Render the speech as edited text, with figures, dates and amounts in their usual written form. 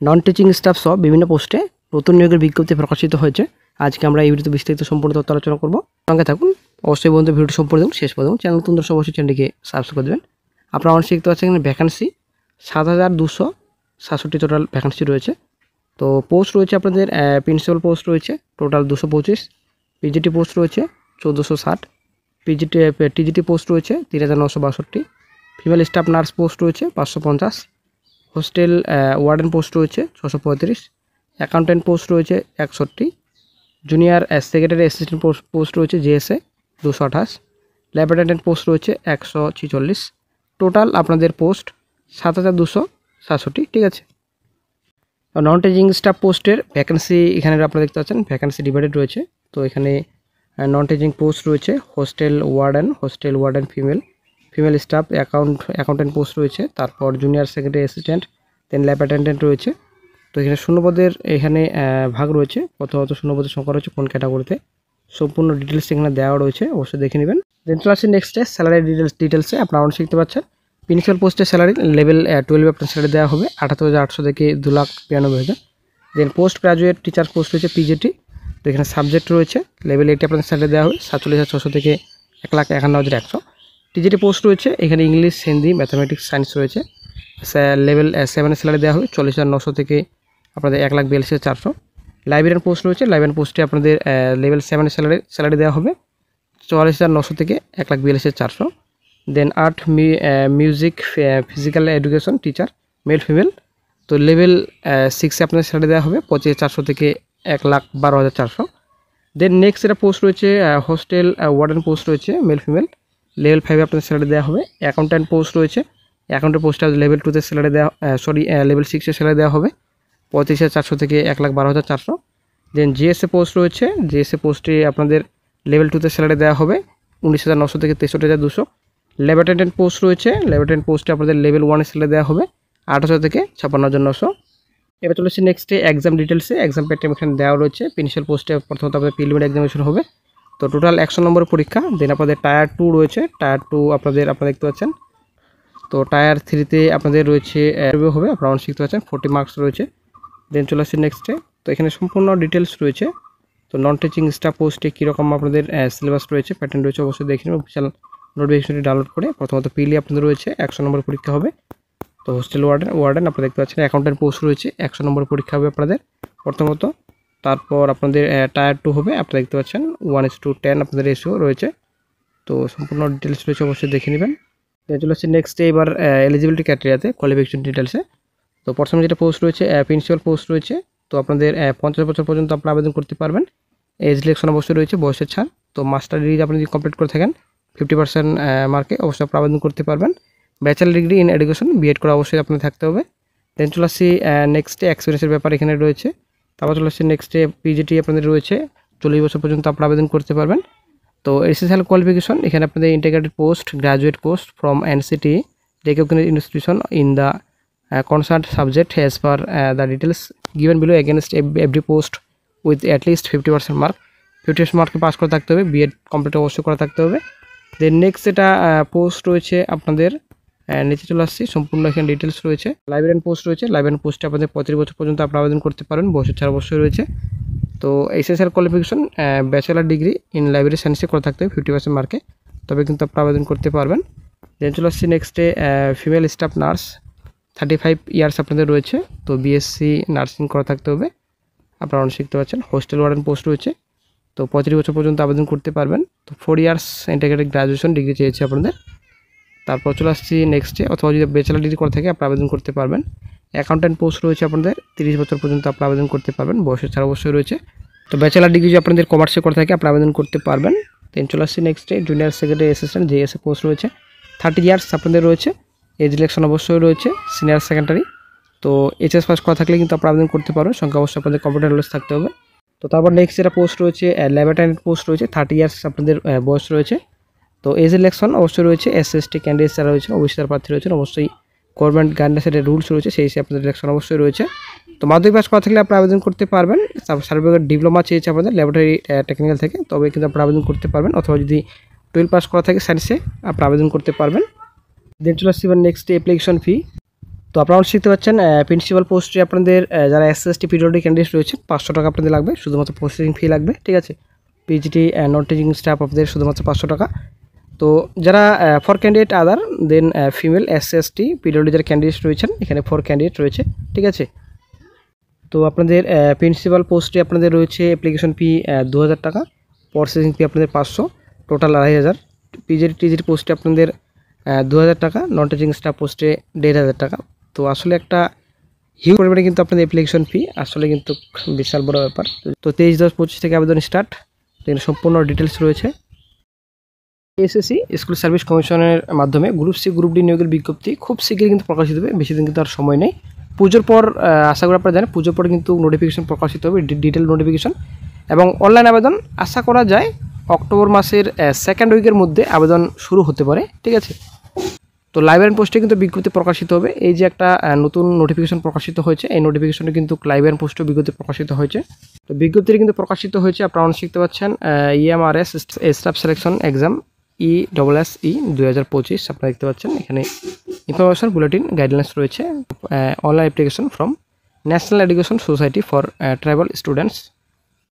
Non teaching staff সহ বিভিন্ন পোস্টে নতুন নিয়োগের বিজ্ঞপ্তি প্রকাশিত হয়েছে। আজকে আমরা এই ভিডিওতে বিস্তারিত সম্পূর্ণ তথ্য আলোচনা করব। সঙ্গে থাকুন, অবশ্যই বন্ধু ভিডিওটি সম্পূর্ণ দেখুন, শেষ পর্যন্ত চ্যানেল নতুন দর্শক অবশ্যই চ্যানেলটিকে সাবস্ক্রাইব করে দেবেন। আপনারা অনেক শিখতে পাচ্ছেন এখানে ভ্যাকান্সি 7,267 টোটাল ভ্যাকান্সি রয়েছে। তো পোস্ট রয়েছে আপনাদের প্রিন্সিপাল পোস্ট রয়েছে টোটাল 225, পিজিটি পোস্ট রয়েছে 1460, টিজিটি পোস্ট রয়েছে 3,962, ফিমেল স্টাফ নার্স পোস্ট রয়েছে 550, হোস্টেল ওয়ার্ডেন পোস্ট রয়েছে 635, অ্যাকাউন্টেন্ট পোস্ট রয়েছে 61, জুনিয়র সেক্রেটারি অ্যাসিস্ট্যান্ট পোস্ট রয়েছে জেএসএ 228, ল্যাব অ্যাটেন্ডেন্ট পোস্ট রয়েছে 146। টোটাল আপনাদের পোস্ট 7,267, ঠিক আছে। নন টিচিং স্টাফ পোস্টের ভ্যাকেন্সি এখানে আপনারা দেখতে পাচ্ছেন, ভ্যাকেন্সি ডিভাইডেড রয়েছে। তো এখানে নন টিচিং পোস্ট রয়েছে hostel warden female staff accountant post রয়েছে, তারপর জুনিয়র সেক্রেটারি অ্যাসিস্ট্যান্ট, দেন ল্যাব অ্যাটেন্ডেন্ট রয়েছে। তো এখানে শূন্যপদের এখানে ভাগ রয়েছে, কত শূন্যপদের সংখ্যা রয়েছে কোন ক্যাটাগরিতে, সম্পূর্ণ ডিটেলস এখানে দেওয়া রয়েছে, অবশ্যই দেখে নেবেন। দেন চলে আসছে নেক্সটে স্যালারি ডিটেলসে। আপনারা অনেক শিখতে পাচ্ছেন প্রিন্সিপাল পোস্টের স্যালারি লেভেল 12 আপনার স্যালারি দেওয়া হবে 78,800 থেকে 2,92,000। দেন পোস্ট গ্রাজুয়েট টিচার পোস্ট রয়েছে পিজিটি। তো এখানে সাবজেক্ট রয়েছে লেভেল 8 আপনাদের স্যালারি দেওয়া হবে 47,600 থেকে 1,51,100। টিজিটি পোস্ট রয়েছে এখানে ইংলিশ, হিন্দি, ম্যাথামেটিক্স, সায়েন্স রয়েছে। লেভেল 7 স্যালারি দেওয়া হবে 40,900 থেকে আপনাদের 1,42,400। লাইব্রেরিয়ান পোস্ট রয়েছে, লাইব্রেরিয়ান পোস্টে আপনাদের লেভেল 7 স্যালারি দেওয়া হবে 44,900 থেকে 1,42,400। Then art, music, physical education teacher male female, তো লেভেল 6 আপনাদের স্যালারি দেওয়া হবে 25,400 থেকে 1,12,400। দেন নেক্সট এটা পোস্ট রয়েছে হোস্টেল ওয়ার্ডেন পোস্ট রয়েছে মেল ফিমেল, লেভেল 5 আপনাদের স্যালারি দেওয়া হবে। অ্যাকাউন্ট্যান্ট পোস্ট রয়েছে, অ্যাকাউন্টেন্ট পোস্টে লেভেল 2তে স্যালারি দেওয়া লেভেল 6 এর স্যালারি দেওয়া হবে 35,400 থেকে 1,12,400। দেন জিএসএ পোস্ট রয়েছে, জিএসএ পোস্টে আপনাদের লেভেল 2তে স্যালারি দেওয়া হবে 19,900 থেকে 63,200। ল্যাব অ্যাটেন্ডেন্ট পোস্ট রয়েছে, ল্যাব অ্যাটেন্ডেন্ট পোস্টে আপনাদের লেভেল 1 এর স্যালারি দেওয়া হবে 8,000 থেকে 56,900। এবার চলে আসছে নেক্সটে এক্সাম ডিটেলসে। এক্সাম প্যাটার্ন এখানে দেওয়া রয়েছে। প্রিন্সিপাল পোস্টে প্রথমত আপনাদের প্রিলিমিনারি এক্সামিনেশন হবে, তো টোটাল 100 নম্বরের পরীক্ষা। দেন আপনাদের টায়ার 2 রয়েছে, টায়ার 2 আপনারা দেখতে পাচ্ছেন। তো টায়ার 3তে আপনাদের রয়েছে হবে, আপনারা শিখতে পাচ্ছেন 40 মার্কস রয়েছে। দেন চলে আসছে নেক্সটে, তো এখানে সম্পূর্ণ ডিটেলস রয়েছে। তো নন টিচিং স্টাফ পোস্টে কীরকম আপনাদের সিলেবাস রয়েছে, প্যাটার্ন রয়েছে, অবশ্যই দেখে নেবেন অফিসিয়াল নোটিফিকেশনটি ডাউনলোড করে। প্রথমত পিলি আপনাদের রয়েছে 100 নম্বর পরীক্ষা হবে। তো হোস্টেল ওয়ার্ডেন আপনারা দেখতে পাচ্ছেন, অ্যাকাউন্টেন্ট পোস্ট রয়েছে 100 নম্বর পরীক্ষা হবে আপনাদের প্রথমত। তারপর আপনাদের টায়ার 2 হবে, আপনারা দেখতে পাচ্ছেন 1:10 আপনাদের রেশিও রয়েছে। তো সম্পূর্ণ ডিটেলস রয়েছে, অবশ্যই দেখে নেবেন। চলে আসছে নেক্সটে এবার এলিজিবিলিটি ক্রাইটেরিয়াতে কোয়ালিফিকেশন ডিটেলসে। তো প্রথমে যেটা পোস্ট রয়েছে প্রিন্সিপাল পোস্ট রয়েছে, তো আপনাদের 50 বছর পর্যন্ত আপনারা আবেদন করতে পারবেন। এজ রিলেকশন অবশ্যই রয়েছে, বয়সের ছাড়। তো মাস্টার ডিগ্রি আপনি যদি কমপ্লিট করে থাকেন 50% মার্কে অবশ্যই আপনারা আবেদন করতে পারবেন। Bachelor degree in education B Ed করা অবশ্যই আপনার থাকতে হবে। দেন চলে আসছি নেক্সটে এক্সপিরিয়েন্সের ব্যাপার এখানে রয়েছে। তারপর চলে আসছে নেক্সটে পিজিটি আপনাদের রয়েছে 40 বছর পর্যন্ত আপনারা আবেদন করতে পারবেন। তো এসএসএল কোয়ালিফিকেশন এখানে আপনাদের integrated post graduate course from NCT recognized institution in the concerned subject as per the details given below against every post with at least 50% mark। 50% মার্কে পাস করে থাকতে হবে, বিএড কমপ্লিট অবশ্যই করা থাকতে হবে। দেন নেক্সট এটা পোস্ট রয়েছে আপনাদের নিচে চলে আসছি, সম্পূর্ণ এখানে ডিটেলস রয়েছে। লাইব্রেরিয়ান পোস্ট রয়েছে, লাইব্রেরিয়ান পোস্টে আপনাদের 35 বছর পর্যন্ত আপনারা আবেদন করতে পারেন, বয়সের ছাড় অবশ্যই রয়েছে। তো SSL qualification bachelor degree in library সায়েন্সে করে থাকতে হবে 50% মার্কে, তবে কিন্তু আপনারা আবেদন করতে পারবেন। দেন চলে আসছি নেক্সটে ফিমেল স্টাফ নার্স 35 ইয়ার্স আপনাদের রয়েছে, তো বিএসসি নার্সিং করা থাকতে হবে, আপনারা অনেক শিখতে পাচ্ছেন। হোস্টেল ওয়ার্ডেন পোস্ট রয়েছে, তো 35 বছর পর্যন্ত আবেদন করতে পারবেন। তো 4 ইয়ার্স ইন্টিগ্রেটেড গ্রাজুয়েশন ডিগ্রি চেয়েছে আপনাদের। তারপর চলে আসছি নেক্সটে, অথবা যদি ব্যাচেলার ডিগ্রি করে থাকে আপনারা আবেদন করতে পারবেন। অ্যাকাউন্ট্যান্ট পোস্ট রয়েছে আপনাদের 30 বছর পর্যন্ত আপনারা আবেদন করতে পারবেন, বয়সের ছাড় অবশ্যই রয়েছে। তো ব্যাচেলার ডিগ্রি যদি আপনাদের কমার্সে করে থাকে আপনারা আবেদন করতে পারবেন। দেন চলে আসছি নেক্সটে junior secretary assistant JSA post রয়েছে 30 ইয়ার্স আপনাদের রয়েছে, এজ রিলেকশন অবশ্যই রয়েছে, সিনিয়র সেকেন্ডারি। তো এইচএস পাস করা থাকলে কিন্তু আপনারা আবেদন করতে পারবেন, সংখ্যা অবশ্যই আপনাদের কম্পিউটার নলেজ থাকতে হবে। তো তারপর নেক্সট যেটা পোস্ট রয়েছে ল্যাব অ্যাটেন্ডেন্ট পোস্ট রয়েছে 30 ইয়ার্স আপনাদের বয়স রয়েছে। তো এজ রিলেকশন অবশ্যই রয়েছে, এসএসটি ক্যান্ডিডেট যারা রয়েছে অবশ্যই প্রার্থী রয়েছেন, অবশ্যই গভর্নমেন্ট গাইডলাইন্সের রুলস রয়েছে সেই হিসেবে আপনাদের ইলেকশন অবশ্যই রয়েছে। তো মাধ্যমিক পাস করা থাকলে আপনারা আবেদন করতে পারবেন। সার্টিফিকেট ডিপ্লোমা চেয়েছে আপনাদের ল্যাবরেটরি টেকনিক্যাল থেকে, তবে কিন্তু আপনারা আবেদন করতে পারবেন, অথবা যদি 12 পাস করা থাকে সায়েন্সে আপনারা আবেদন করতে পারবেন। দেন চলে আসছি এবার নেক্সট অ্যাপ্লিকেশন ফি। তো আপনারা শিখতে পাচ্ছেন প্রিন্সিপাল পোস্টে আপনাদের যারা এসএসটি পিডব্লিউডি ক্যান্ডিডেট রয়েছে 500 টাকা আপনাদের লাগবে, শুধুমাত্র প্রসেসিং ফি লাগবে, ঠিক আছে। পিজিটি নন টিচিং স্টাফ আপনাদের শুধুমাত্র 500 টাকা। তো যারা for candidate other than female SST PWD যারা ক্যান্ডিডেট রয়েছেন, এখানে 4 ক্যান্ডিডেট রয়েছে, ঠিক আছে। তো আপনাদের প্রিন্সিপাল পোস্টে আপনাদের রয়েছে অ্যাপ্লিকেশন ফি 2000 টাকা, প্রসেসিং ফি আপনাদের 500, টোটাল 2500। টিজিটি পোস্টে আপনাদের 2000 টাকা, নন টিচিং স্টাফ পোস্টে 1500 টাকা। তো আসলে একটা হিউজ পরিমাণে কিন্তু আপনাদের অ্যাপ্লিকেশন ফি, আসলে কিন্তু বিশাল বড় ব্যাপার। তো 23/10/25 থেকে আবেদন স্টার্ট, এখানে সম্পূর্ণ ডিটেলস রয়েছে। এসএসসি স্কুল সার্ভিস কমিশনের মাধ্যমে গ্রুপ সি গ্রুপ ডি নিয়োগের বিজ্ঞপ্তি খুব শীঘ্রই কিন্তু প্রকাশিত হবে, বেশি দিন কিন্তু আর সময় নেই। পুজোর পর আশা করি আপনারা জানেন পুজোর পর কিন্তু নোটিফিকেশন প্রকাশিত হবে, ডিটেল নোটিফিকেশন, এবং অনলাইন আবেদন আশা করা যায় অক্টোবর মাসের সেকেন্ড উইকের মধ্যে আবেদন শুরু হতে পারে, ঠিক আছে। তো লাইব্রেরি পোস্টে কিন্তু বিজ্ঞপ্তি প্রকাশিত হবে। এই যে একটা নতুন নোটিফিকেশন প্রকাশিত হয়েছে, এই নোটিফিকেশনে কিন্তু লাইব্রেরি পোস্টে বিজ্ঞপ্তি প্রকাশিত হয়েছে। তো বিজ্ঞপ্তিটি কিন্তু প্রকাশিত হয়েছে, আপনারা শিখতে পাচ্ছেন EMRS staff selection exam ESSE 2025 আপনারা দেখতে পাচ্ছেন। এখানে ইনফরমেশন বুলেটিন গাইডলাইন্স রয়েছে, online application from national education society for tribal students